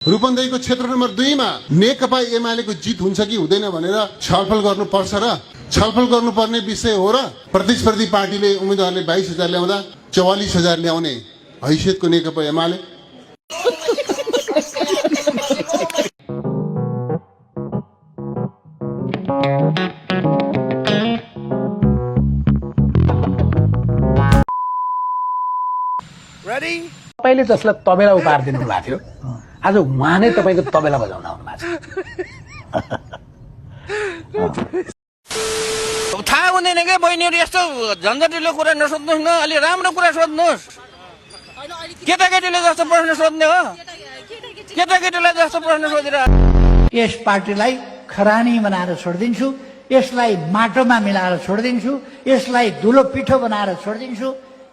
रूपन्देहीको क्षेत्र नम्बर 2 मा नेकपा एमालेको जित हुन्छ कि हुँदैन भनेर छलफल गर्नुपर्छ र छलफल गर्नुपर्ने विषय हो र प्रतिस्पर्धी पार्टीले उम्मेदवारले 22,000 ल्याउँदा 44,000 ल्याउने हैसियतको नेकपा एमाले तपाईले जसलाई तबेला उपहार दिनु भएको थियो आज उहाँ नै तपाईको तबेला बजाउन आउनु भएको छ थाहा हुँदैन के बहिनीहरु यस्तो झन्झटिलो कुरा नसोध्नुहोस् न अलि राम्रो कुरा सोध्नुहोस् केटाकेटीले जस्तो प्रश्न सोध्ने हो केटाकेटीलाई जस्तो प्रश्न सोधिरह यस पार्टीलाई खरानी बनाएर छोडिदिन्छु यसलाई माटोमा मिलाएर छोडिदिन्छु यसलाई धुलो पिठो बनाएर छोडिदिन्छु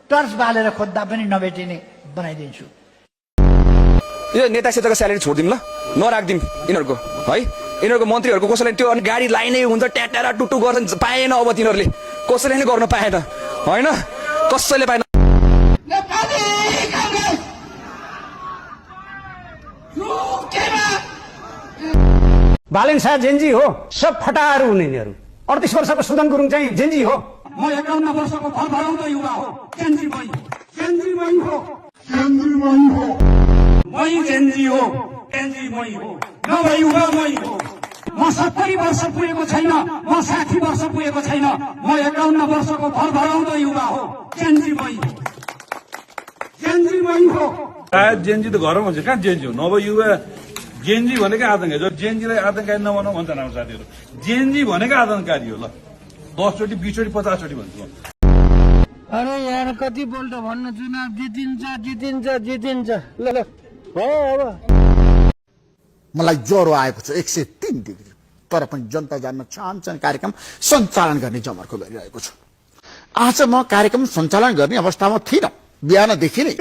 टर्च बालेर खोज्दा पनि नभेटिने बनाइदिन्छु यो नेता क्षेत्रको स्यालेरी छोडिदिउँ ल नराख्दिउँ यिनीहरूको है यिनीहरूको मन्त्रीहरूको कसैले त्यो गाडी लाइनै हुन्छ ट्याटारा टुटु गर्छ पाएन अब तिनीहरूले कसैले नै गर्न पाएन हैन कसैले पाएन बालेन शाह जेन्जी हो सब फटाहरू हुने यिनीहरू 38 वर्षको सुदन गुरुङ चाहिँ जेन्जी हो म 51 वर्षको भर भराउँदो युवा हो जेन्जी मै हो मै जेन्जी हो जेन्जी मै हो नभए युवा मै हो म 70 वर्ष पुगेको छैन म 60 वर्ष पुगेको छैन म 51 वर्षको भर भराउँदो युवा हो जेन्जी मै हो सायद जेन्जी त घरमा हुन्छ कहाँ जेन्जी हो नभए युवा जेन्जी भनेकै आतंककारी जो जेन्जीलाई आतंककारी नबनाऊ भन्छ हाम्रो साथीहरू जेन्जी भनेकै आतंककारी हो ल 10 चोटि 20 चोटि 50 चोटि भन्छु अरे यार कति बोल्ट भन्नु चुनाव जितिन्छ ल हो अब मलाई ज्वरो आएको छ 103 डिग्री तर पनि जनता जान्न चाहन्छन् कार्यक्रम सञ्चालन गर्ने जमर्को गरिरहेको छु आज म कार्यक्रम सञ्चालन गर्ने अवस्थामा थिइन बिहानदेखि नै